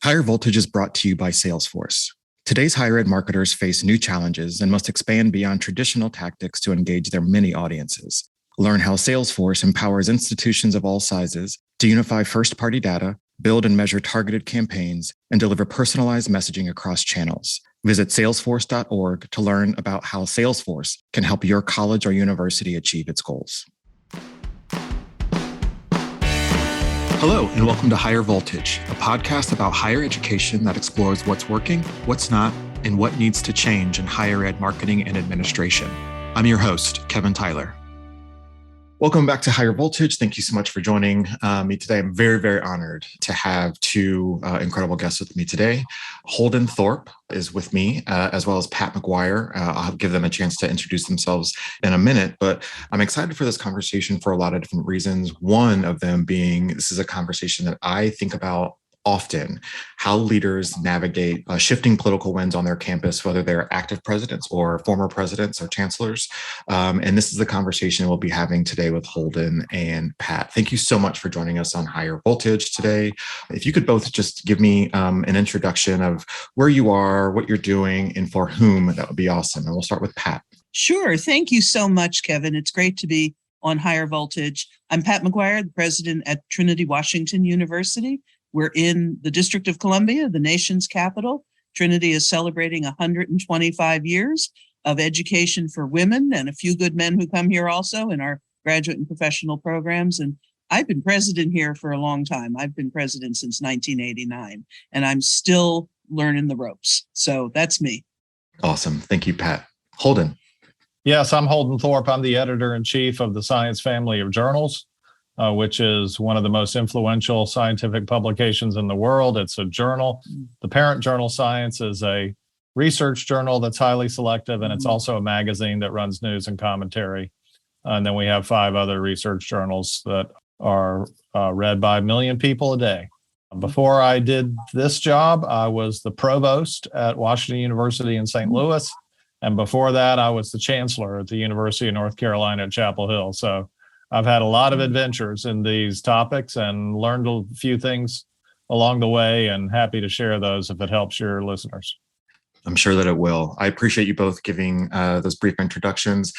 Higher Voltage is brought to you by Salesforce. Today's higher ed marketers face new challenges and must expand beyond traditional tactics to engage their many audiences. Learn how Salesforce empowers institutions of all sizes to unify first-party data, build and measure targeted campaigns, and deliver personalized messaging across channels. Visit salesforce.org to learn about how Salesforce can help your college or university achieve its goals. Hello, and welcome to Higher Voltage, a podcast about higher education that explores what's working, what's not, and what needs to change in higher ed marketing and administration. I'm your host, Kevin Tyler. Welcome back to Higher Voltage. Thank you so much for joining me today. I'm very, very honored to have two incredible guests with me today. Holden Thorp is with me, as well as Pat McGuire. I'll give them a chance to introduce themselves in a minute, but I'm excited for this conversation for a lot of different reasons. One of them being, this is a conversation that I think about often, how leaders navigate shifting political winds on their campus, whether they're active presidents or former presidents or chancellors. And this is the conversation we'll be having today with Holden and Pat. Thank you so much for joining us on Higher Voltage today. If you could both just give me an introduction of where you are, what you're doing, and for whom, that would be awesome. And we'll start with Pat. Sure. Thank you so much, Kevin. It's great to be on Higher Voltage. I'm Pat McGuire, the president at Trinity Washington University. We're in the District of Columbia, the nation's capital. Trinity is celebrating 125 years of education for women and a few good men who come here also in our graduate and professional programs. And I've been president here for a long time. I've been president since 1989, and I'm still learning the ropes. So that's me. Awesome. Thank you, Pat. Holden. Yes, I'm Holden Thorp. I'm the editor-in-chief of the Science Family of Journals, which is one of the most influential scientific publications in the world. It's a journal. The parent journal, Science, is a research journal that's highly selective, and it's also a magazine that runs news and commentary. And then we have 5 other research journals that are read by 1 million people a day. Before I did this job, I was the provost at Washington University in St. Louis. And before that, I was the chancellor at the University of North Carolina at Chapel Hill. So I've had a lot of adventures in these topics and learned a few things along the way, and happy to share those if it helps your listeners. I'm sure that it will. I appreciate you both giving those brief introductions.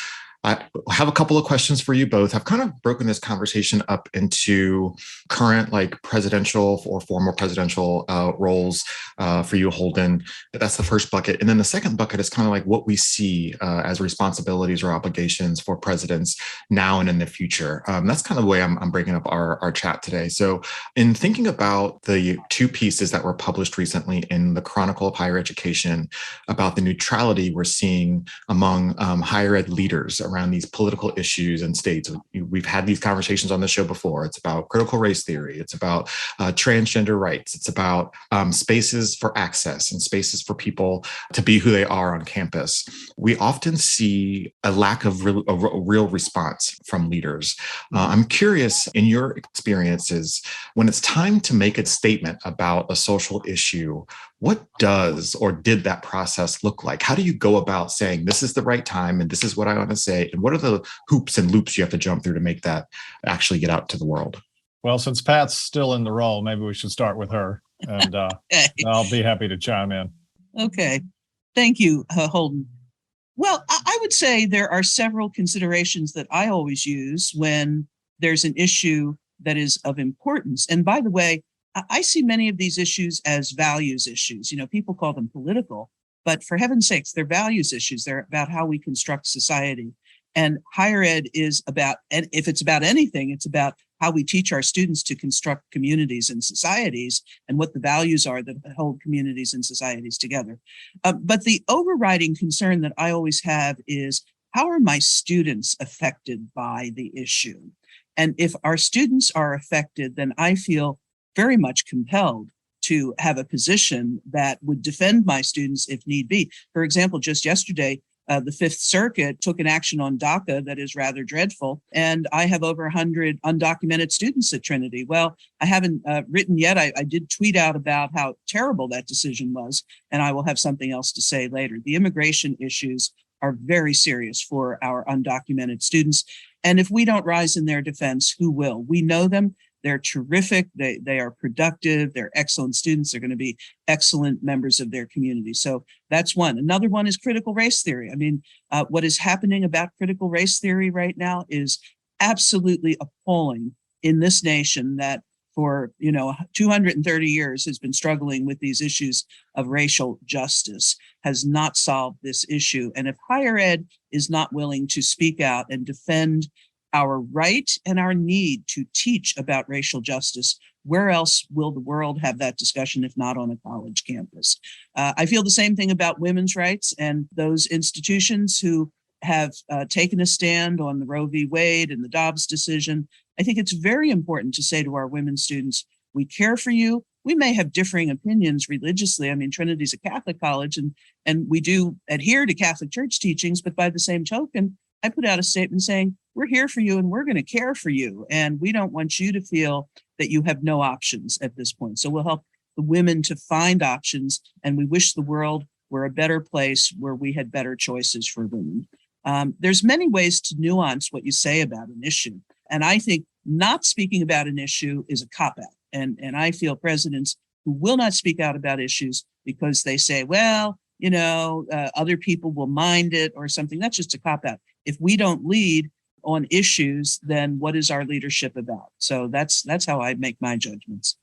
I have a couple of questions for you both. I've kind of broken this conversation up into current, presidential or former presidential roles for you, Holden. That's the first bucket. And then the second bucket is kind of like what we see as responsibilities or obligations for presidents now and in the future. That's kind of the way I'm breaking up our chat today. So in thinking about the 2 pieces that were published recently in the Chronicle of Higher Education about the neutrality we're seeing among higher ed leaders around these political issues and states. We've had these conversations on the show before. It's about critical race theory. It's about transgender rights. It's about spaces for access and spaces for people to be who they are on campus. We often see a lack of real response from leaders. I'm curious, in your experiences, when it's time to make a statement about a social issue, what does or did that process look like? How do you go about saying this is the right time and this is what I want to say? And what are the hoops and loops you have to jump through to make that actually get out to the world? Well, since Pat's still in the role, maybe we should start with her, and I'll be happy to chime in. Okay. Thank you, Holden. Well, I would say there are several considerations that I always use when there's an issue that is of importance. And by the way, I see many of these issues as values issues. People call them political, but for heaven's sakes, they're values issues. They're about how we construct society. And higher ed is about, and if it's about anything, it's about how we teach our students to construct communities and societies and what the values are that hold communities and societies together. But the overriding concern that I always have is, how are my students affected by the issue? And if our students are affected, then I feel very much compelled to have a position that would defend my students if need be. For example, just yesterday, the Fifth Circuit took an action on DACA that is rather dreadful, and I have over 100 undocumented students at Trinity. Well, I haven't written yet. I did tweet out about how terrible that decision was, and I will have something else to say later. The immigration issues are very serious for our undocumented students. And if we don't rise in their defense, who will? We know them. They're terrific. They are productive. They're excellent students. They're going to be excellent members of their community. So that's one. Another one is critical race theory. I mean, what is happening about critical race theory right now is absolutely appalling in this nation that for 230 years has been struggling with these issues of racial justice, has not solved this issue. And if higher ed is not willing to speak out and defend our right and our need to teach about racial justice, where else will the world have that discussion if not on a college campus? I feel the same thing about women's rights, and those institutions who have taken a stand on the Roe v. Wade and the Dobbs decision. I think it's very important to say to our women students, we care for you. We may have differing opinions religiously. I mean, Trinity's a Catholic college, and we do adhere to Catholic Church teachings, but by the same token, I put out a statement saying, we're here for you and we're going to care for you. And we don't want you to feel that you have no options at this point. So we'll help the women to find options, and we wish the world were a better place where we had better choices for women. There's many ways to nuance what you say about an issue. And I think not speaking about an issue is a cop-out. And I feel presidents who will not speak out about issues because they say, well, other people will mind it or something. That's just a cop-out. If we don't lead on issues, then what is our leadership about? So that's how I make my judgments.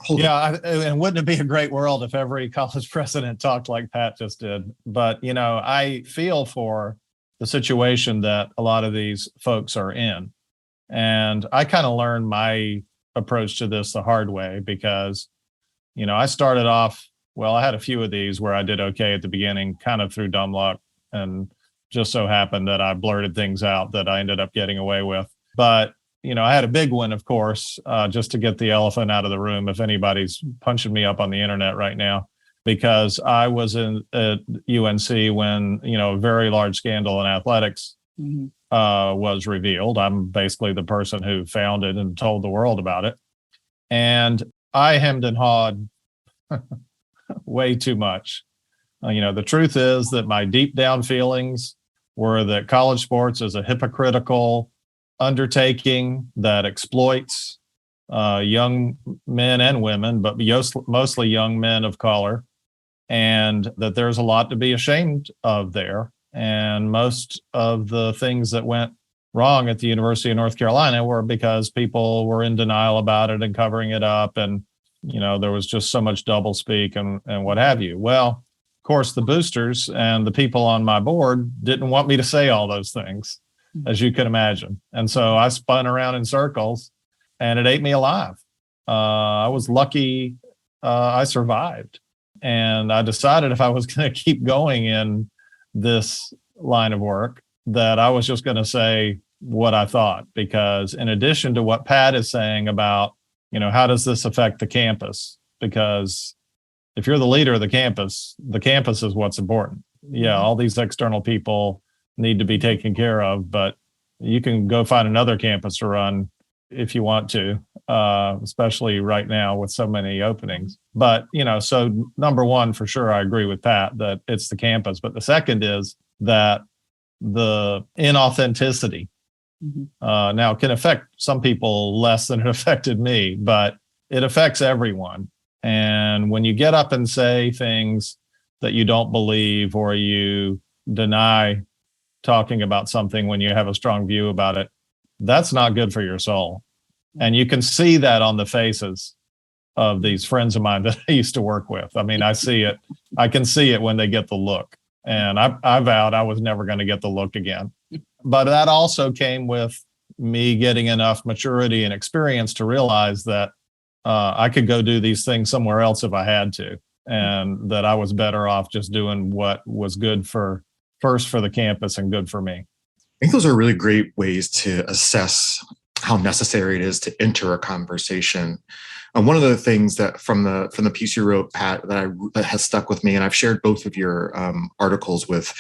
And wouldn't it be a great world if every college president talked like Pat just did? But, I feel for the situation that a lot of these folks are in. And I kind of learned my approach to this the hard way because, I started off, I had a few of these where I did okay at the beginning, kind of through dumb luck, and just so happened that I blurted things out that I ended up getting away with. But, I had a big one, of course, just to get the elephant out of the room if anybody's punching me up on the internet right now, because I was at UNC when, a very large scandal in athletics was revealed. I'm basically the person who found it and told the world about it. And I hemmed and hawed way too much. The truth is that my deep down feelings were that college sports is a hypocritical undertaking that exploits young men and women, but mostly young men of color, and that there's a lot to be ashamed of there. And most of the things that went wrong at the University of North Carolina were because people were in denial about it and covering it up. And, there was just so much doublespeak and what have you. Well, of course, the boosters and the people on my board didn't want me to say all those things, as you can imagine. And so I spun around in circles and it ate me alive. I was lucky I survived. And I decided if I was going to keep going in this line of work, that I was just going to say what I thought, because in addition to what Pat is saying about, how does this affect the campus? Because if you're the leader of the campus is what's important. Yeah, all these external people need to be taken care of, but you can go find another campus to run if you want to, especially right now with so many openings. But, so number one, for sure, I agree with Pat that it's the campus. But the second is that the inauthenticity now can affect some people less than it affected me, but it affects everyone. And when you get up and say things that you don't believe, or you deny talking about something when you have a strong view about it, that's not good for your soul. And you can see that on the faces of these friends of mine that I used to work with. I mean, I see it. I can see it when they get the look. And I vowed I was never going to get the look again. But that also came with me getting enough maturity and experience to realize that I could go do these things somewhere else if I had to, and that I was better off just doing what was good for the campus and good for me. I think those are really great ways to assess how necessary it is to enter a conversation. And one of the things that from the piece you wrote, Pat, that has stuck with me, and I've shared both of your articles with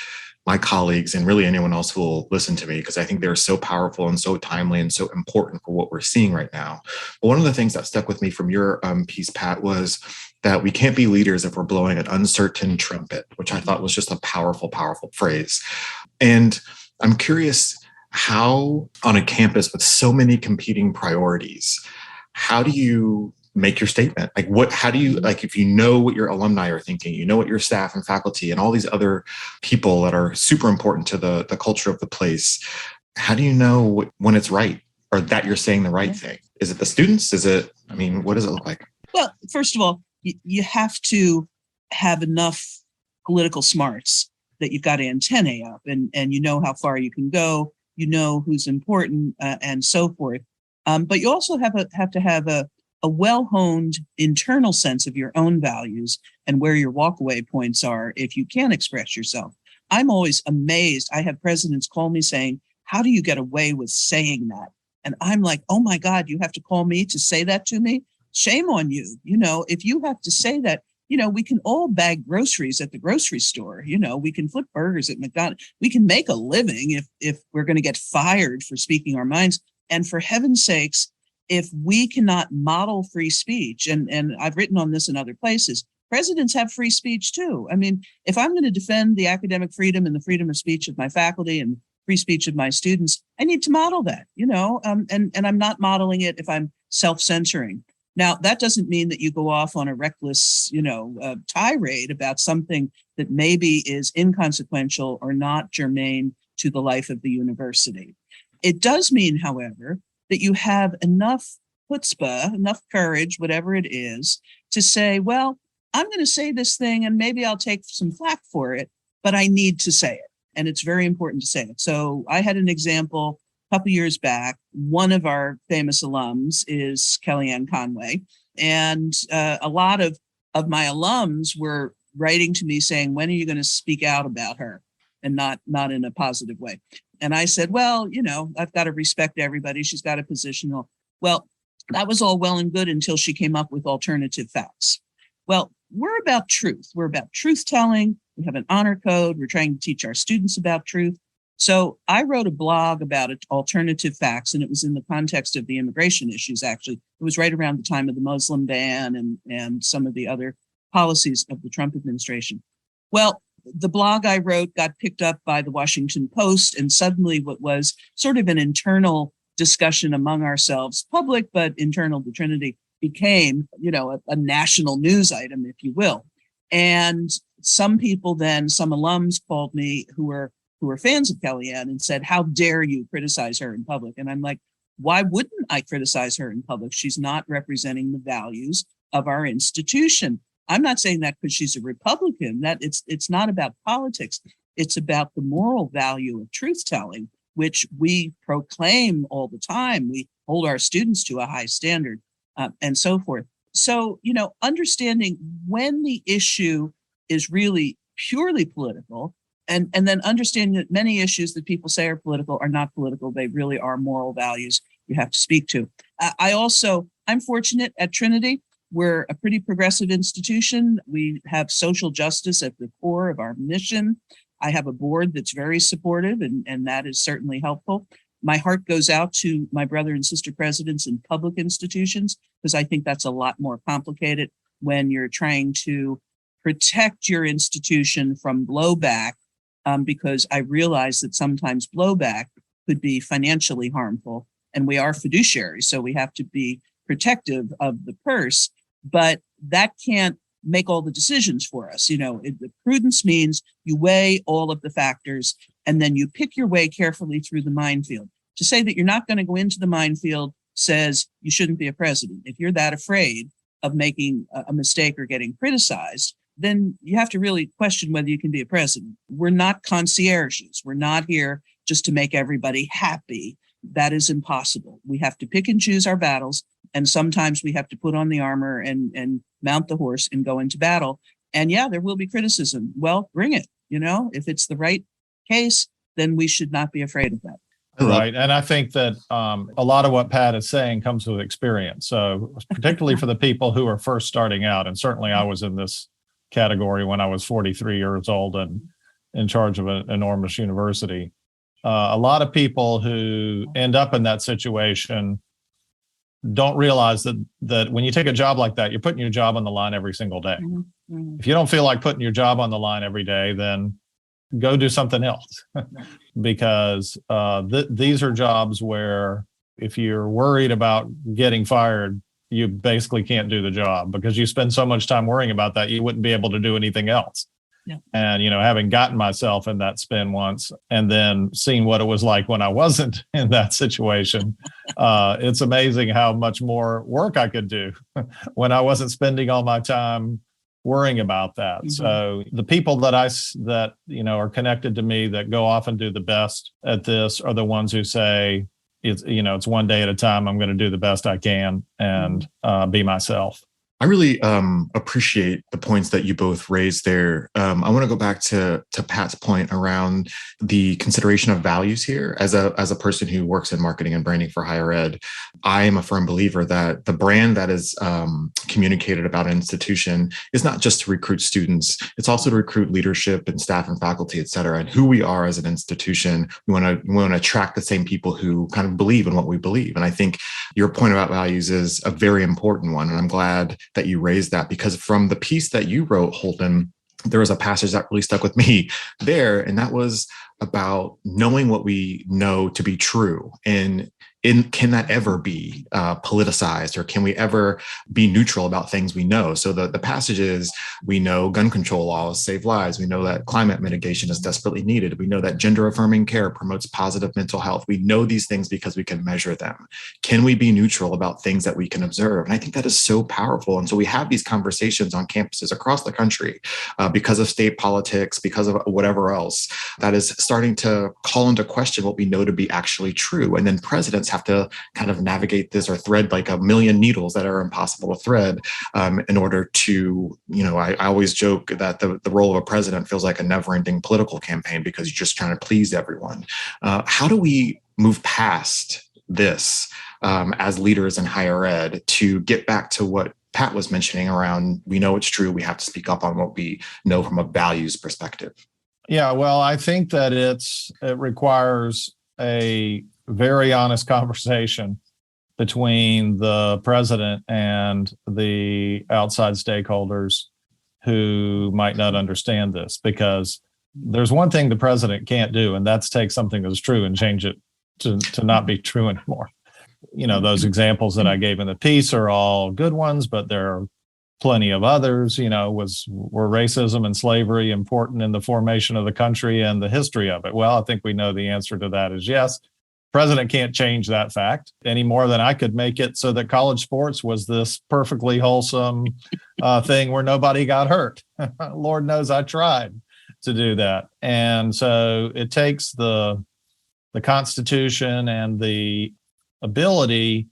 my colleagues and really anyone else who will listen to me, because I think they're so powerful and so timely and so important for what we're seeing right now. But one of the things that stuck with me from your piece, Pat, was that we can't be leaders if we're blowing an uncertain trumpet, which I thought was just a powerful, powerful phrase. And I'm curious how, on a campus with so many competing priorities, how do you make your statement? Like how do you, like, if you know what your alumni are thinking, you know what your staff and faculty and all these other people that are super important to the culture of the place, how do you know when it's right or that you're saying the right thing? Is it the students? What does it look like? Well, first of all, you have to have enough political smarts that you've got antennae up and you know how far you can go, you know who's important and so forth. But you also have to have a well-honed internal sense of your own values and where your walkaway points are if you can express yourself. I'm always amazed. I have presidents call me saying, how do you get away with saying that? And I'm like, oh my God, you have to call me to say that to me? Shame on you. If you have to say that, we can all bag groceries at the grocery store. We can flip burgers at McDonald's. We can make a living if we're going to get fired for speaking our minds. And for heaven's sakes, if we cannot model free speech, and I've written on this in other places, presidents have free speech too. I mean, if I'm going to defend the academic freedom and the freedom of speech of my faculty and free speech of my students, I need to model that, and I'm not modeling it if I'm self-censoring. Now, that doesn't mean that you go off on a reckless, tirade about something that maybe is inconsequential or not germane to the life of the university. It does mean, however, that you have enough chutzpah, enough courage, whatever it is, to say, well, I'm going to say this thing and maybe I'll take some flack for it, but I need to say it. And it's very important to say it. So I had an example a couple years back. One of our famous alums is Kellyanne Conway. And a lot of my alums were writing to me saying, when are you going to speak out about her? And not in a positive way. And I said, well, I've got to respect everybody. She's got a position. Well, that was all well and good until she came up with alternative facts. Well, we're about truth. We're about truth telling. We have an honor code. We're trying to teach our students about truth. So I wrote a blog about alternative facts, and it was in the context of the immigration issues, actually. It was right around the time of the Muslim ban and some of the other policies of the Trump administration. Well, the blog I wrote got picked up by the Washington Post, and suddenly what was sort of an internal discussion among ourselves, public but internal to Trinity, became, a national news item, if you will. And some people then, some alums called me who were fans of Kellyanne and said, how dare you criticize her in public? And I'm like, why wouldn't I criticize her in public? She's not representing the values of our institution. I'm not saying that because she's a Republican, that it's not about politics. It's about the moral value of truth telling, which we proclaim all the time. We hold our students to a high standard and so forth. So, understanding when the issue is really purely political, and then understanding that many issues that people say are political are not political. They really are moral values you have to speak to. I'm fortunate at Trinity. We're a pretty progressive institution. We have social justice at the core of our mission. I have a board that's very supportive, and that is certainly helpful. My heart goes out to my brother and sister presidents in public institutions, because I think that's a lot more complicated when you're trying to protect your institution from blowback, because I realize that sometimes blowback could be financially harmful, and we are fiduciaries, so we have to be protective of the purse, but that can't make all the decisions for us. The prudence means you weigh all of the factors and then you pick your way carefully through the minefield. To say that you're not going to go into the minefield says you shouldn't be a president. If you're that afraid of making a mistake or getting criticized, then you have to really question whether you can be a president. We're not concierges. We're not here just to make everybody happy. That is impossible. We have to pick and choose our battles. And sometimes we have to put on the armor and mount the horse and go into battle. And yeah, there will be criticism. Well, bring it. If it's the right case, then we should not be afraid of that. Right. And I think that a lot of what Pat is saying comes with experience. So particularly for the people who are first starting out, and certainly I was in this category when I was 43 years old and in charge of an enormous university. A lot of people who end up in that situation don't realize that when you take a job like that, you're putting your job on the line every single day. Mm-hmm. If you don't feel like putting your job on the line every day, then go do something else, because these are jobs where If you're worried about getting fired, you basically can't do the job because you spend so much time worrying about that, you wouldn't be able to do anything else. Yeah. And, having gotten myself in that spin once and then seeing what it was like when I wasn't in that situation, it's amazing how much more work I could do when I wasn't spending all my time worrying about that. Mm-hmm. So the people that are connected to me that go off and do the best at this are the ones who say, it's one day at a time. I'm going to do the best I can and be myself. I really appreciate the points that you both raised there. I want to go back to Pat's point around the consideration of values here. As a person who works in marketing and branding for higher ed, I am a firm believer that the brand that is communicated about an institution is not just to recruit students, it's also to recruit leadership and staff and faculty, et cetera. And who we are as an institution, we want to attract the same people who kind of believe in what we believe. And I think your point about values is a very important one. And I'm glad that you raised that, because from the piece that you wrote, Holden, there was a passage that really stuck with me there, and that was about knowing what we know to be true. And can that ever be politicized, or can we ever be neutral about things we know? So the passage is, we know gun control laws save lives. We know that climate mitigation is desperately needed. We know that gender affirming care promotes positive mental health. We know these things because we can measure them. Can we be neutral about things that we can observe? And I think that is so powerful. And so we have these conversations on campuses across the country because of state politics, because of whatever else, that is starting to call into question what we know to be actually true. And then presidents have to kind of navigate this or thread like a million needles that are impossible to thread in order to, I always joke that the role of a president feels like a never-ending political campaign because you're just trying to please everyone. How do we move past this as leaders in higher ed to get back to what Pat was mentioning around, we know it's true, we have to speak up on what we know from a values perspective? Yeah, well, I think that it requires a very honest conversation between the president and the outside stakeholders who might not understand this, because there's one thing the president can't do, and that's take something that's true and change it to not be true anymore. Those examples that I gave in the piece are all good ones, but there are plenty of others. Were racism and slavery important in the formation of the country and the history of it? Well, I think we know the answer to that is yes. President can't change that fact any more than I could make it so that college sports was this perfectly wholesome thing where nobody got hurt. Lord knows I tried to do that. And so it takes the Constitution and the ability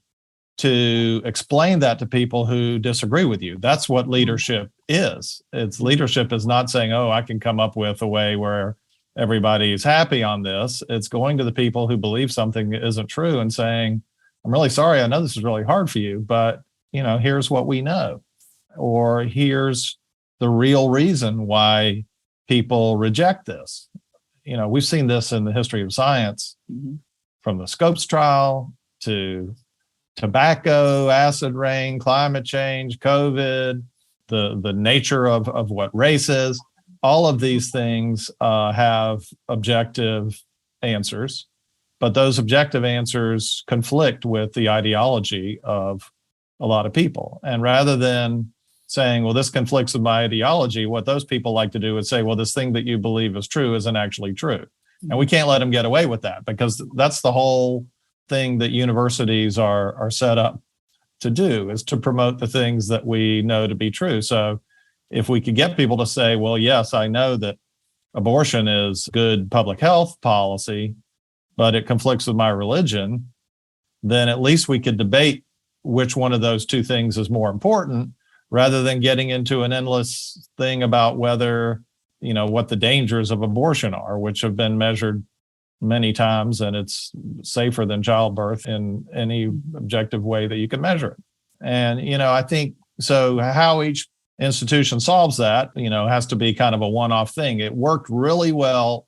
to explain that to people who disagree with you. That's what leadership is. Leadership is not saying, oh, I can come up with a way where everybody's happy on this. It's going to the people who believe something isn't true and saying, I'm really sorry, I know this is really hard for you, but here's what we know, or here's the real reason why people reject this. We've seen this in the history of science, from the Scopes trial to tobacco, acid rain, climate change, COVID, the nature of what race is. All of these things have objective answers, but those objective answers conflict with the ideology of a lot of people. And rather than saying, well, this conflicts with my ideology, what those people like to do is say, well, this thing that you believe is true isn't actually true. And we can't let them get away with that, because that's the whole thing that universities are set up to do, is to promote the things that we know to be true. So if we could get people to say, well, yes, I know that abortion is good public health policy, but it conflicts with my religion, then at least we could debate which one of those two things is more important, rather than getting into an endless thing about whether, what the dangers of abortion are, which have been measured many times, and it's safer than childbirth in any objective way that you can measure it. And, I think, so how each institution solves that, has to be kind of a one-off thing. It worked really well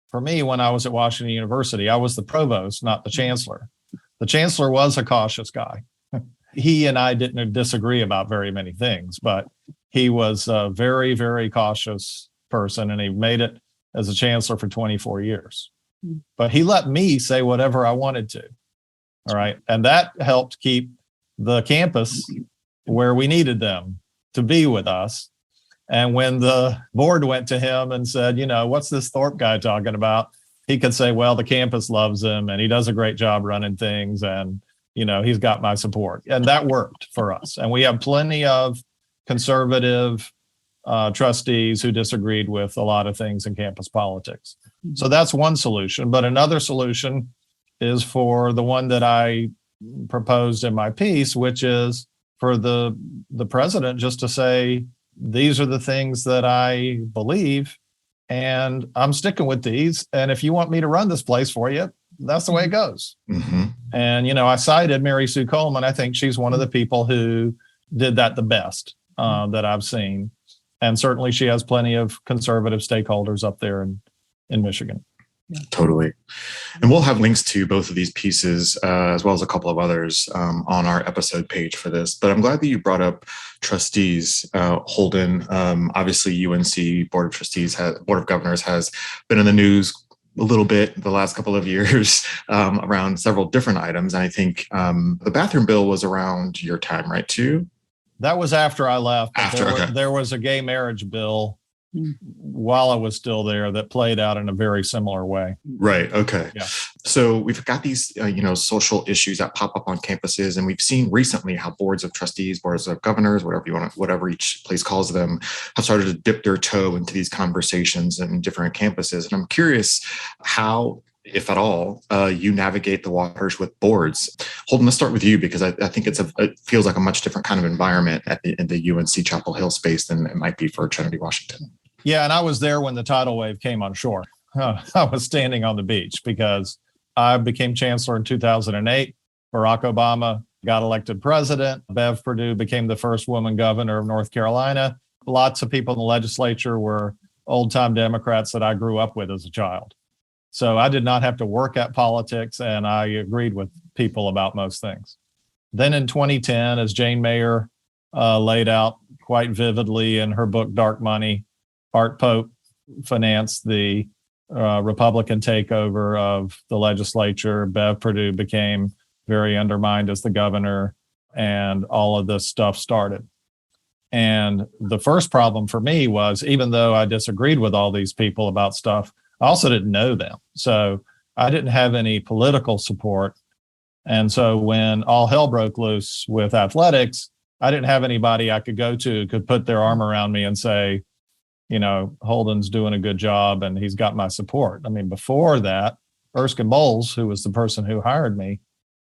for me when I was at Washington University. I was the provost, not the chancellor. The chancellor was a cautious guy. He and I didn't disagree about very many things, but he was a very, very cautious person, and he made it as a chancellor for 24 years. But he let me say whatever I wanted to. All right. And that helped keep the campus where we needed them to be with us. And when the board went to him and said, what's this Thorp guy talking about? He could say, well, the campus loves him and he does a great job running things. And, he's got my support. And that worked for us. And we have plenty of conservative trustees who disagreed with a lot of things in campus politics. So that's one solution. But another solution is for the one that I proposed in my piece, which is for the president just to say, these are the things that I believe, and I'm sticking with these. And if you want me to run this place for you, that's the way it goes. Mm-hmm. And, I cited Mary Sue Coleman. I think she's one of the people who did that the best that I've seen. And certainly she has plenty of conservative stakeholders up there in Michigan. Totally. And we'll have links to both of these pieces, as well as a couple of others on our episode page for this. But I'm glad that you brought up trustees, Holden. Obviously, UNC Board of Governors has been in the news a little bit the last couple of years around several different items. And I think the bathroom bill was around your time, right, too? That was after I left. There was a gay marriage bill while I was still there that played out in a very similar way. Right. Okay. Yeah. So we've got these, social issues that pop up on campuses, and we've seen recently how boards of trustees, boards of governors, whatever each place calls them, have started to dip their toe into these conversations in different campuses. And I'm curious how, if at all, you navigate the waters with boards. Holden, let's start with you, because I think it feels like a much different kind of environment in the UNC Chapel Hill space than it might be for Trinity Washington. Yeah, and I was there when the tidal wave came on shore. I was standing on the beach because I became chancellor in 2008. Barack Obama got elected president. Bev Perdue became the first woman governor of North Carolina. Lots of people in the legislature were old-time Democrats that I grew up with as a child. So I did not have to work at politics, and I agreed with people about most things. Then in 2010, as Jane Mayer laid out quite vividly in her book, Dark Money, Art Pope financed the Republican takeover of the legislature. Bev Perdue became very undermined as the governor, and all of this stuff started. And the first problem for me was, even though I disagreed with all these people about stuff, I also didn't know them. So I didn't have any political support. And so when all hell broke loose with athletics, I didn't have anybody I could go to who could put their arm around me and say, Holden's doing a good job and he's got my support. I mean, before that, Erskine Bowles, who was the person who hired me,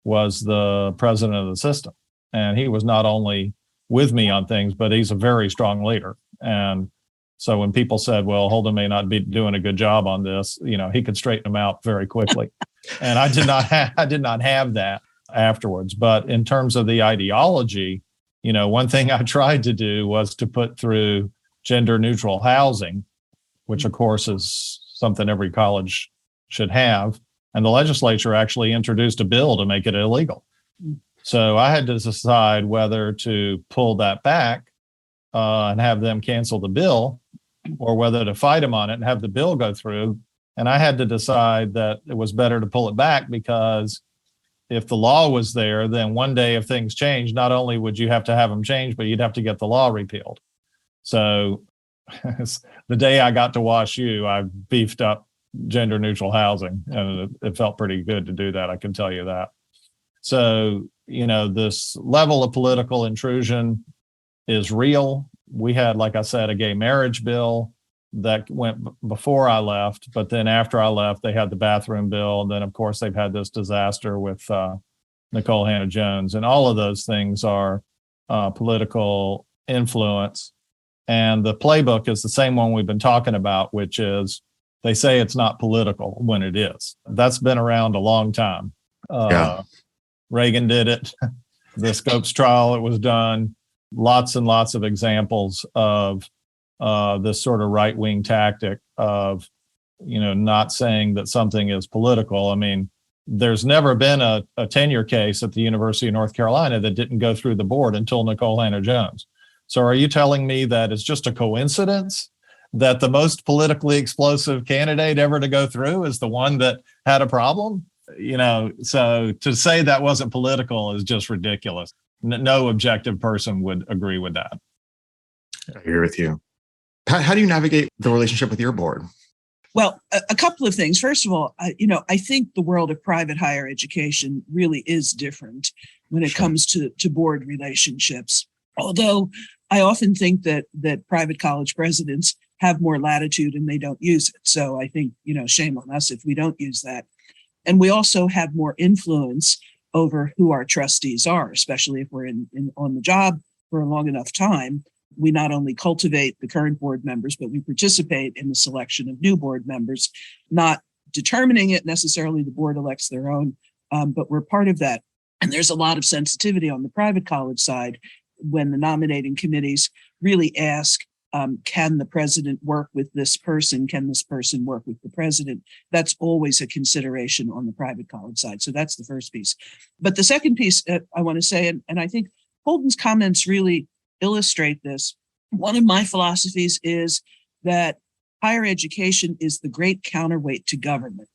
was the president of the system. And he was not only with me on things, but he's a very strong leader. And so when people said, well, Holden may not be doing a good job on this, he could straighten them out very quickly. And I did not have that afterwards. But in terms of the ideology, one thing I tried to do was to put through gender neutral housing, which of course is something every college should have. And the legislature actually introduced a bill to make it illegal. So I had to decide whether to pull that back and have them cancel the bill, or whether to fight them on it and have the bill go through. And I had to decide that it was better to pull it back, because if the law was there, then one day if things change, not only would you have to have them changed, but you'd have to get the law repealed. So the day I got to WashU, I beefed up gender neutral housing, and it felt pretty good to do that. I can tell you that. So, this level of political intrusion is real. We had, like I said, a gay marriage bill that went before I left, but then after I left, they had the bathroom bill. And then, of course, they've had this disaster with Nikole Hannah-Jones. And all of those things are political influence. And the playbook is the same one we've been talking about, which is they say it's not political when it is. That's been around a long time. Reagan did it. The Scopes trial, it was done. Lots and lots of examples of this sort of right-wing tactic of, not saying that something is political. I mean, there's never been a tenure case at the University of North Carolina that didn't go through the board until Nikole Hannah-Jones. So are you telling me that it's just a coincidence that the most politically explosive candidate ever to go through is the one that had a problem? So to say that wasn't political is just ridiculous. No objective person would agree with that. I agree with you. Pat, how do you navigate the relationship with your board? Well, a couple of things. First of all, I think the world of private higher education really is different when it comes to board relationships. Although I often think that private college presidents have more latitude and they don't use it. So I think, shame on us if we don't use that. And we also have more influence over who our trustees are, especially if we're on the job for a long enough time. We not only cultivate the current board members, but we participate in the selection of new board members, not determining it necessarily. The board elects their own, but we're part of that. And there's a lot of sensitivity on the private college side when the nominating committees really ask, can the president work with this person? Can this person work with the president? That's always a consideration on the private college side. So that's the first piece. But the second piece I want to say, and I think Holden's comments really illustrate this. One of my philosophies is that higher education is the great counterweight to government.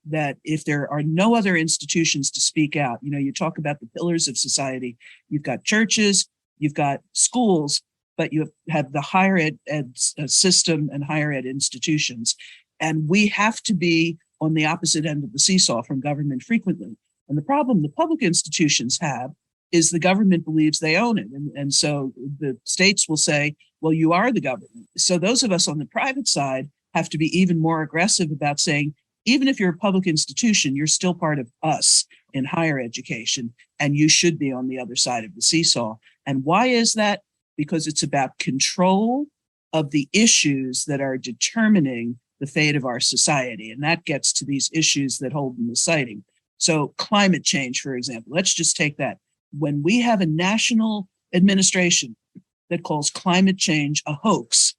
That if there are no other institutions to speak out, you talk about the pillars of society, you've got churches, you've got schools, but you have the higher ed system and higher ed institutions. And we have to be on the opposite end of the seesaw from government frequently. And the problem the public institutions have is the government believes they own it. And so the states will say, well, you are the government. So those of us on the private side have to be even more aggressive about saying, even if you're a public institution, you're still part of us in higher education, and you should be on the other side of the seesaw. And why is that? Because it's about control of the issues that are determining the fate of our society. And that gets to these issues that Holden was citing. So climate change, for example, let's just take that. When we have a national administration that calls climate change a hoax,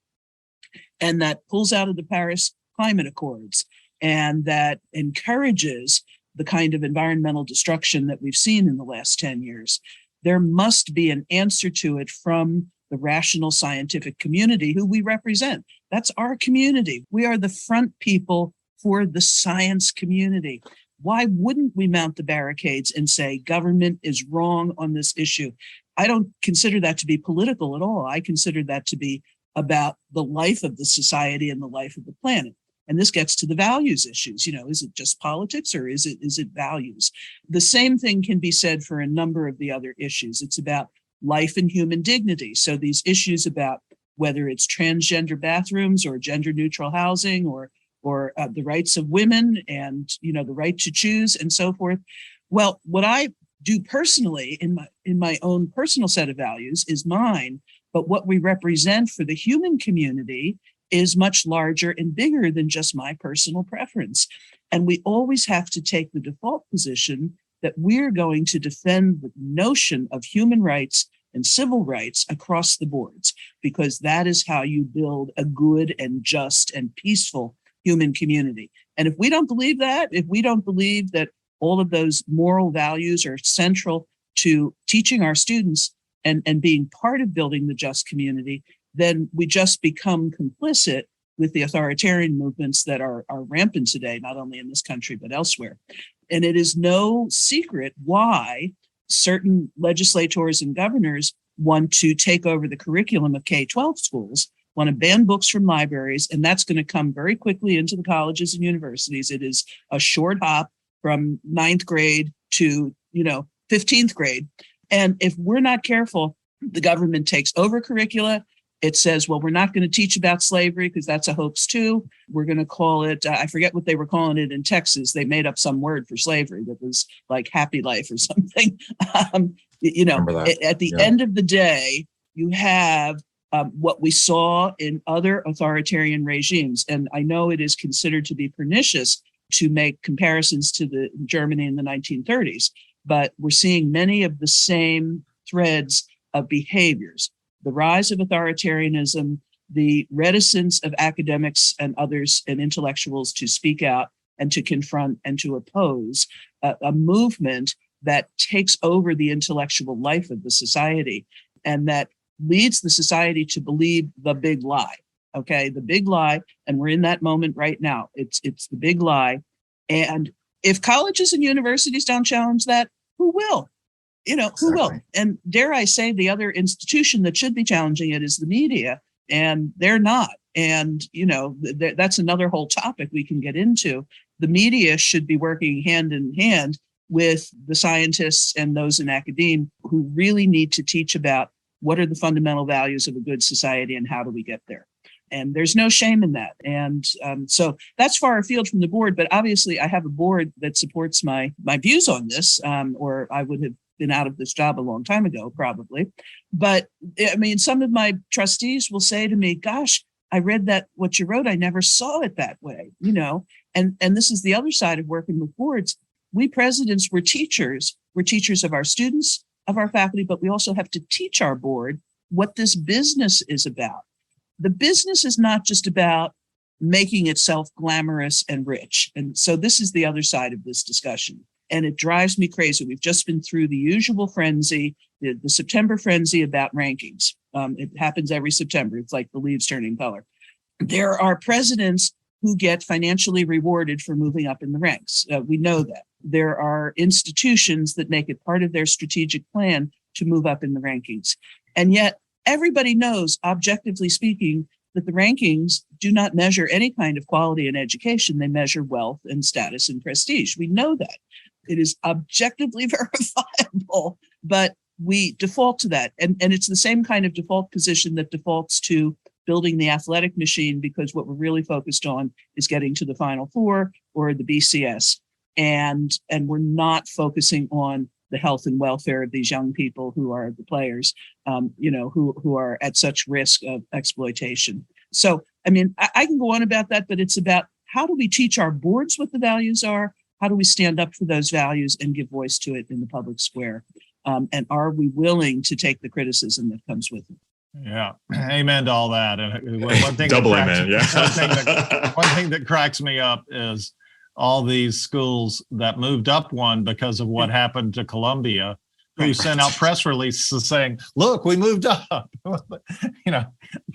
and that pulls out of the Paris Climate Accords, and that encourages the kind of environmental destruction that we've seen in the last 10 years, there must be an answer to it from the rational scientific community who we represent. That's our community. We are the front people for the science community. Why wouldn't we mount the barricades and say government is wrong on this issue? I don't consider that to be political at all. I consider that to be about the life of the society and the life of the planet. And this gets to the values issues. Is it just politics or is it values? The same thing can be said for a number of the other issues. It's about life and human dignity. So these issues about whether it's transgender bathrooms or gender neutral housing or the rights of women and, the right to choose and so forth. Well, what I do personally in my own personal set of values is mine, but what we represent for the human community is much larger and bigger than just my personal preference. And we always have to take the default position that we're going to defend the notion of human rights and civil rights across the boards, because that is how you build a good and just and peaceful human community. And if we don't believe that, if we don't believe that all of those moral values are central to teaching our students and being part of building the just community, then we just become complicit with the authoritarian movements that are rampant today, not only in this country, but elsewhere. And it is no secret why certain legislators and governors want to take over the curriculum of K-12 schools, want to ban books from libraries, and that's going to come very quickly into the colleges and universities. It is a short hop from 9th grade to, 15th grade. And if we're not careful, the government takes over curricula. It says, well, we're not going to teach about slavery because that's a hoax too. We're going to call it, I forget what they were calling it in Texas. They made up some word for slavery that was like happy life or something. At the end of the day, you have what we saw in other authoritarian regimes. And I know it is considered to be pernicious to make comparisons to the Germany in the 1930s, but we're seeing many of the same threads of behaviors. The rise of authoritarianism, the reticence of academics and others and intellectuals to speak out and to confront and to oppose a movement that takes over the intellectual life of the society and that leads the society to believe the big lie. Okay, the big lie, and we're in that moment right now. It's the big lie. And if colleges and universities don't challenge that, who will? Who will? And dare I say, the other institution that should be challenging it is the media, and they're not. And, that's another whole topic we can get into. The media should be working hand in hand with the scientists and those in academia who really need to teach about what are the fundamental values of a good society and how do we get there. And there's no shame in that. And so that's far afield from the board. But obviously, I have a board that supports my views on this, or I would have been out of this job a long time ago, probably. But I mean, some of my trustees will say to me, gosh, I read that what you wrote, I never saw it that way, and this is the other side of working with boards. We presidents were teachers. We're teachers of our students, of our faculty, but we also have to teach our board what this business is about. The business is not just about making itself glamorous and rich. And so this is the other side of this discussion. And it drives me crazy. We've just been through the usual frenzy, the September frenzy about rankings. It happens every September. It's like the leaves turning color. There are presidents who get financially rewarded for moving up in the ranks. We know that. There are institutions that make it part of their strategic plan to move up in the rankings. And yet everybody knows, objectively speaking, that the rankings do not measure any kind of quality in education. They measure wealth and status and prestige. We know that. It is objectively verifiable, but we default to that. And it's the same kind of default position that defaults to building the athletic machine, because what we're really focused on is getting to the Final Four or the BCS. And we're not focusing on the health and welfare of these young people who are the players, who are at such risk of exploitation. So, I mean, I can go on about that, but it's about how do we teach our boards what the values are? How do we stand up for those values and give voice to it in the public square? And are we willing to take the criticism that comes with it? Yeah, amen to all that. And one thing double amen. Yeah. one thing that cracks me up is all these schools that moved up one because of what happened to Columbia, who sent out press releases saying, "Look, we moved up." Of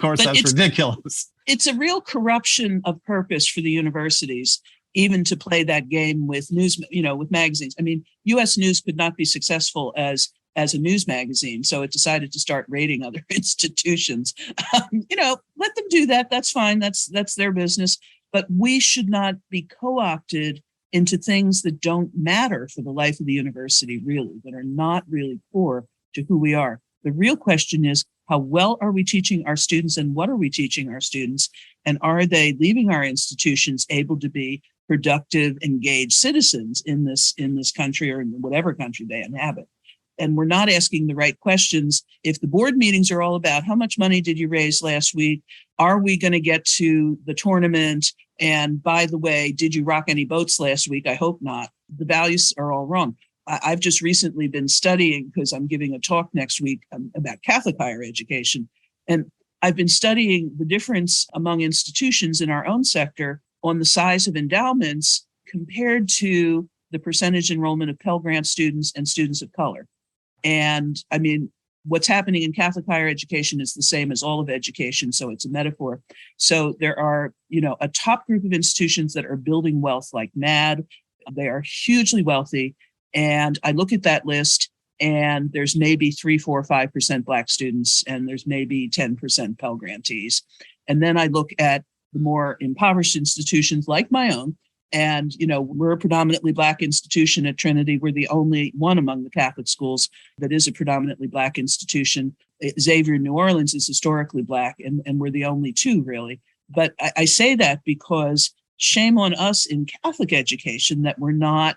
course, that's ridiculous. It's a real corruption of purpose for the universities, even to play that game with news, with magazines. I mean, U.S. News could not be successful as a news magazine, so it decided to start raiding other institutions. Let them do that. That's fine. That's their business. But we should not be co-opted into things that don't matter for the life of the university, really, that are not really core to who we are. The real question is, how well are we teaching our students, and what are we teaching our students? And are they leaving our institutions able to be productive, engaged citizens in this country, or in whatever country they inhabit? And we're not asking the right questions. If the board meetings are all about how much money did you raise last week? Are we going to get to the tournament? And by the way, did you rock any boats last week? I hope not. The values are all wrong. I've just recently been studying, because I'm giving a talk next week about Catholic higher education. And I've been studying the difference among institutions in our own sector on the size of endowments compared to the percentage enrollment of Pell Grant students and students of color. And I mean, what's happening in Catholic higher education is the same as all of education. So it's a metaphor. So there are, a top group of institutions that are building wealth like mad. They are hugely wealthy. And I look at that list, and there's maybe 3, 4, 5% Black students, and there's maybe 10% Pell Grantees. And then I look at the more impoverished institutions like my own. And, we're a predominantly Black institution at Trinity. We're the only one among the Catholic schools that is a predominantly Black institution. Xavier New Orleans is historically Black, and we're the only two, really. But I say that because shame on us in Catholic education that we're not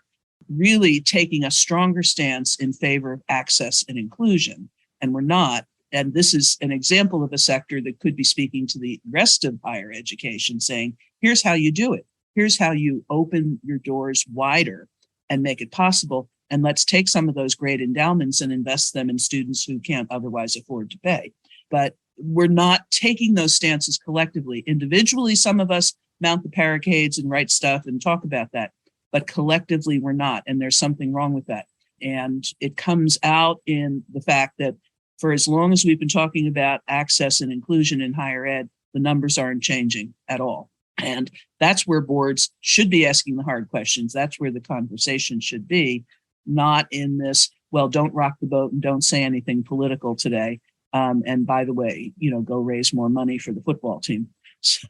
really taking a stronger stance in favor of access and inclusion. And we're not. And this is an example of a sector that could be speaking to the rest of higher education, saying, here's how you do it. Here's how you open your doors wider and make it possible. And let's take some of those great endowments and invest them in students who can't otherwise afford to pay. But we're not taking those stances collectively. Individually, some of us mount the barricades and write stuff and talk about that. But collectively, we're not. And there's something wrong with that. And it comes out in the fact that for as long as we've been talking about access and inclusion in higher ed, the numbers aren't changing at all. And that's where boards should be asking the hard questions. That's where the conversation should be, not in this, well, don't rock the boat and don't say anything political today. And by the way, go raise more money for the football team. So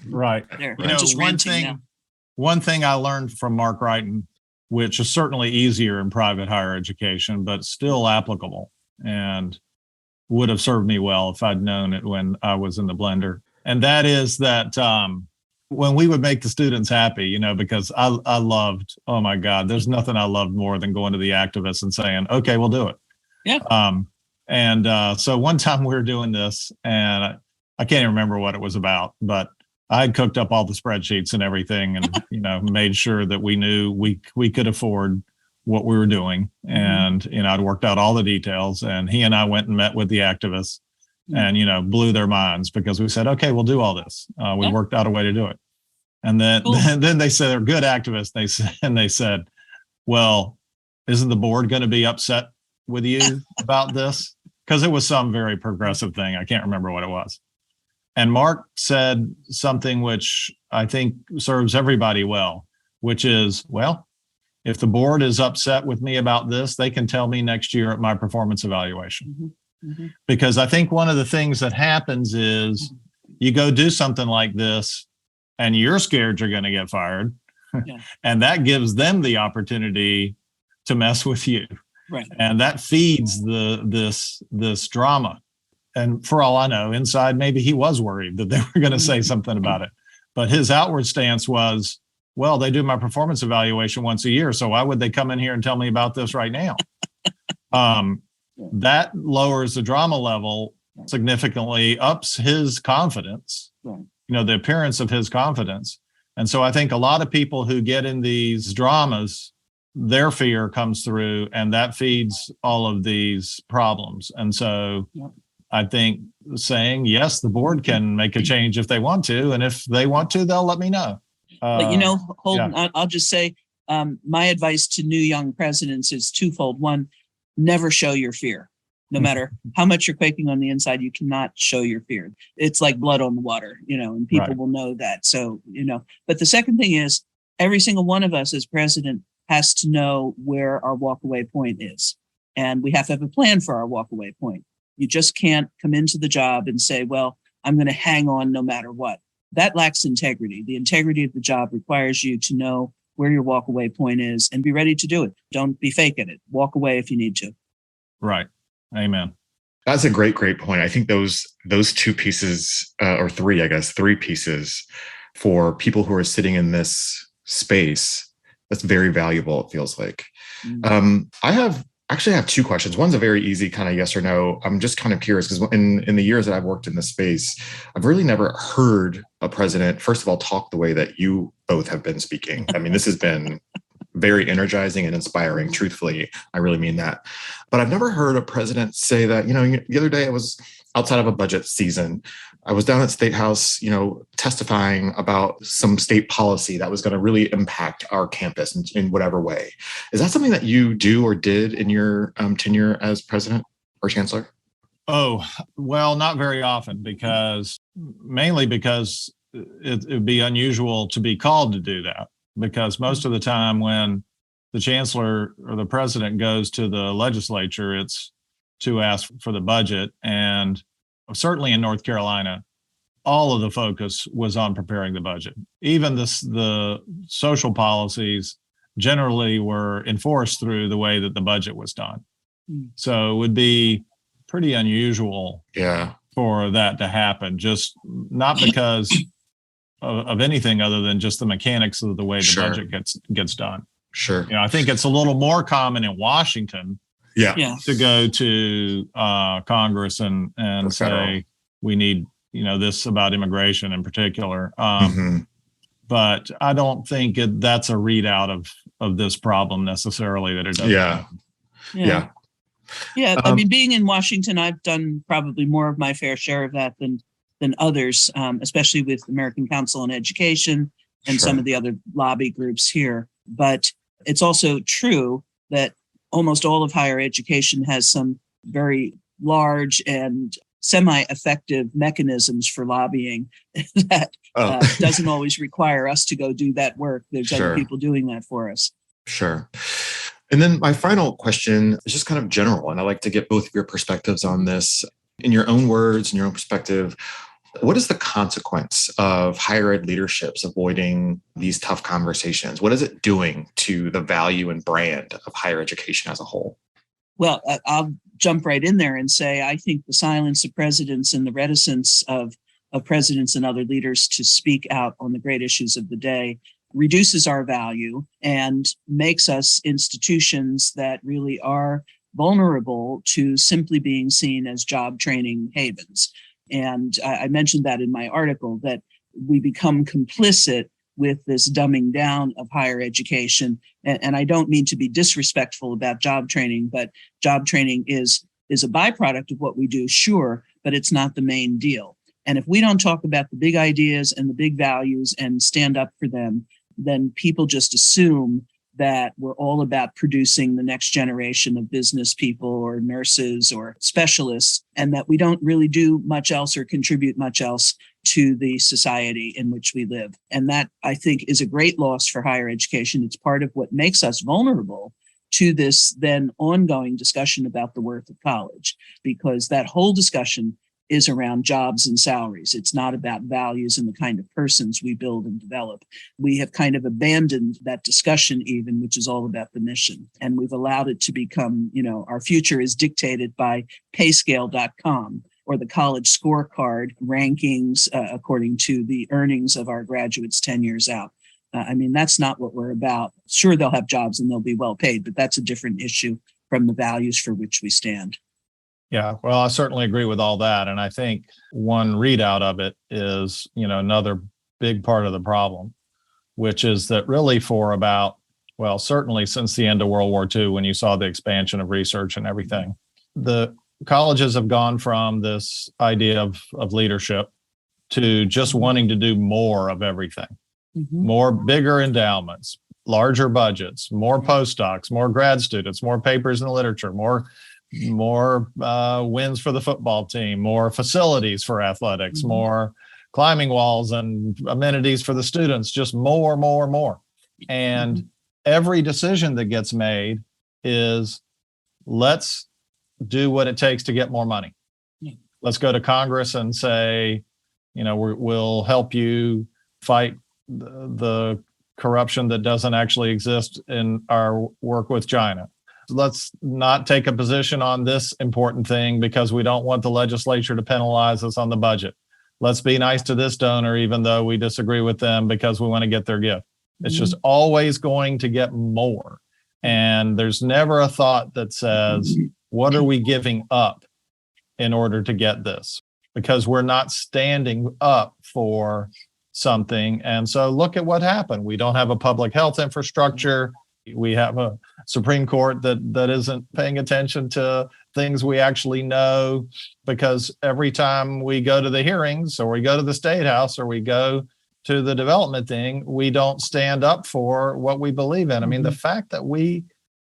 right. There, I'm just ranting now. One thing I learned from Mark Wrighton, which is certainly easier in private higher education, but still applicable and would have served me well if I'd known it when I was in the blender. And that is that when we would make the students happy, because I loved, oh my God, there's nothing I loved more than going to the activists and saying, okay, we'll do it. Yeah. So one time we were doing this, and I can't even remember what it was about, but I had cooked up all the spreadsheets and everything, and made sure that we knew we could afford what we were doing, and I'd worked out all the details. And he and I went and met with the activists, and blew their minds, because we said, okay, we'll do all this. We worked out a way to do it, and then then they said they're good activists. They said, well, isn't the board going to be upset with you about this? Because it was some very progressive thing. I can't remember what it was. And Mark said something which I think serves everybody well, which is, well, if the board is upset with me about this, they can tell me next year at my performance evaluation. Because I think one of the things that happens is you go do something like this and you're scared you're going to get fired. And that gives them the opportunity to mess with you. Right. And that feeds this drama. And for all I know, inside, maybe he was worried that they were going to say something about it. But his outward stance was, well, they do my performance evaluation once a year, so why would they come in here and tell me about this right now? That lowers the drama level significantly, ups his confidence, the appearance of his confidence. And so I think a lot of people who get in these dramas, their fear comes through, and that feeds all of these problems. And so I think saying, yes, the board can make a change if they want to. And if they want to, they'll let me know. But, Holden, I'll just say my advice to new young presidents is twofold. One, never show your fear. No matter how much you're quaking on the inside, you cannot show your fear. It's like blood on the water, and people will know that. So, but the second thing is every single one of us as president has to know where our walkaway point is. And we have to have a plan for our walkaway point. You just can't come into the job and say, well, I'm going to hang on no matter what. That lacks integrity. The integrity of the job requires you to know where your walkaway point is and be ready to do it. Don't be fake at it. Walk away if you need to. Right. Amen. That's a great point. I think those two pieces, or three pieces for people who are sitting in this space, that's very valuable, it feels like. I have two questions. One's a very easy kind of yes or no. I'm just kind of curious because in the years that I've worked in this space, I've really never heard a president, first of all, talk the way that you both have been speaking. I mean, this has been very energizing and inspiring. Truthfully, I really mean that. But I've never heard a president say that, the other day I was outside of a budget season. I was down at State House, testifying about some state policy that was going to really impact our campus in whatever way. Is that something that you do or did in your tenure as president or chancellor? Oh, well, not very often, mainly because it would be unusual to be called to do that. Because most of the time when the chancellor or the president goes to the legislature, it's to ask for the budget. And certainly in North Carolina, all of the focus was on preparing the budget. Even the social policies generally were enforced through the way that the budget was done. So it would be pretty unusual for that to happen, just not because of anything other than just the mechanics of the way the budget gets done. Sure. I think it's a little more common in Washington to go to Congress and say, we need, this about immigration in particular. But I don't think that's a readout of this problem necessarily that it does. Yeah. I mean, being in Washington, I've done probably more of my fair share of that than others, especially with American Council on Education and some of the other lobby groups here. But it's also true that almost all of higher education has some very large and semi-effective mechanisms for lobbying that doesn't always require us to go do that work. There's other people doing that for us. Sure. And then my final question is just kind of general, and I'd like to get both of your perspectives on this. In your own words, in your own perspective, what is the consequence of higher ed leaderships avoiding these tough conversations? What is it doing to the value and brand of higher education as a whole? Well, I'll jump right in there and say, I think the silence of presidents and the reticence of presidents and other leaders to speak out on the great issues of the day reduces our value and makes us institutions that really are vulnerable to simply being seen as job training havens. And I mentioned that in my article, that we become complicit with this dumbing down of higher education. And I don't mean to be disrespectful about job training, but job training is a byproduct of what we do, sure, but it's not the main deal. And if we don't talk about the big ideas and the big values and stand up for them, then people just assume that we're all about producing the next generation of business people or nurses or specialists, and that we don't really do much else or contribute much else to the society in which we live. And that, I think, is a great loss for higher education. It's part of what makes us vulnerable to this then ongoing discussion about the worth of college, because that whole discussion is around jobs and salaries. It's not about values and the kind of persons we build and develop. We have kind of abandoned that discussion even, which is all about the mission. And we've allowed it to become, our future is dictated by payscale.com or the college scorecard rankings according to the earnings of our graduates 10 years out. That's not what we're about. Sure, they'll have jobs and they'll be well paid, but that's a different issue from the values for which we stand. Yeah, well, I certainly agree with all that. And I think one readout of it is, another big part of the problem, which is that really for about, certainly since the end of World War II, when you saw the expansion of research and everything, the colleges have gone from this idea of leadership to just wanting to do more of everything, more bigger endowments, larger budgets, more postdocs, more grad students, more papers in the literature, more wins for the football team, more facilities for athletics, more climbing walls and amenities for the students, just more. And every decision that gets made is, let's do what it takes to get more money. Let's go to Congress and say, we'll help you fight the corruption that doesn't actually exist in our work with China. Let's not take a position on this important thing because we don't want the legislature to penalize us on the budget. Let's be nice to this donor, even though we disagree with them, because we want to get their gift. It's just always going to get more. And there's never a thought that says, what are we giving up in order to get this? Because we're not standing up for something. And so look at what happened. We don't have a public health infrastructure. We have a Supreme Court that isn't paying attention to things we actually know, because every time we go to the hearings or we go to the State House or we go to the development thing, we don't stand up for what we believe in. The fact that we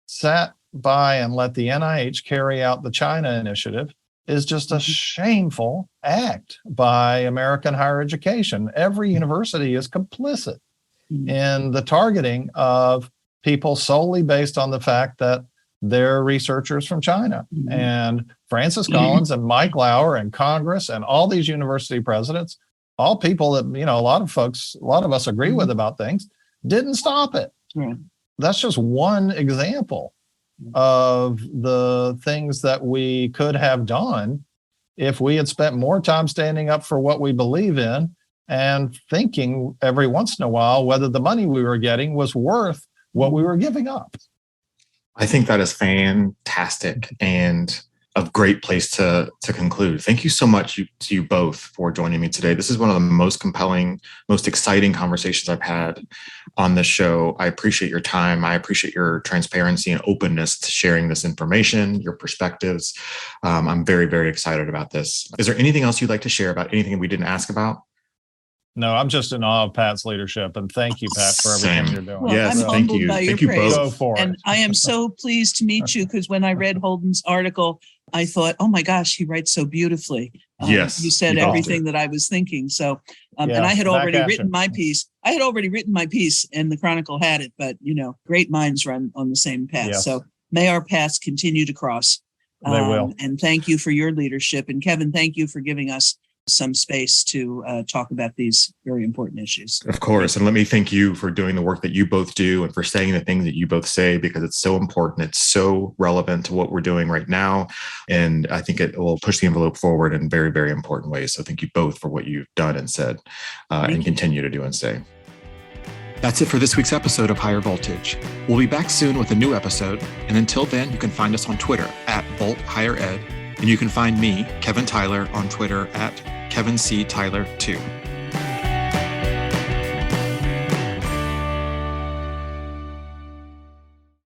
sat by and let the NIH carry out the China initiative is just a shameful act by American higher education. Every university is complicit in the targeting of people solely based on the fact that they're researchers from China. And Francis Collins and Mike Lauer and Congress and all these university presidents, all people that, a lot of us agree with about things, didn't stop it. That's just one example of the things that we could have done if we had spent more time standing up for what we believe in and thinking every once in a while whether the money we were getting was worth what we were giving up. I think that is fantastic and a great place to conclude. Thank you so much to you both for joining me today. This is one of the most compelling, most exciting conversations I've had on this show. I appreciate your time. I appreciate your transparency and openness to sharing this information, your perspectives. I'm very, very excited about this. Is there anything else you'd like to share about anything we didn't ask about? No, I'm just in awe of Pat's leadership, and thank you, Pat, for everything you're doing. Well, yes, I'm thank humbled you. by your Thank you praise. both. Go for it. And I am so pleased to meet you, because when I read Holden's article, I thought, oh my gosh, he writes so beautifully. Yes, You said you both everything did. that I was thinking. So, and Yeah, I had back already at written you. my piece. I had already written my piece and the Chronicle had it, but great minds run on the same path. Yes. So may our paths continue to cross. They will. And thank you for your leadership. And Kevin, thank you for giving us some space to talk about these very important issues. Of course. And let me thank you for doing the work that you both do and for saying the things that you both say, because it's so important. It's so relevant to what we're doing right now. And I think it will push the envelope forward in very, very important ways. So thank you both for what you've done and said and continue to do and say. That's it for this week's episode of Higher Voltage. We'll be back soon with a new episode. And until then, you can find us on Twitter @VoltHigherEd. And you can find me, Kevin Tyler, on Twitter @KevinCTyler2.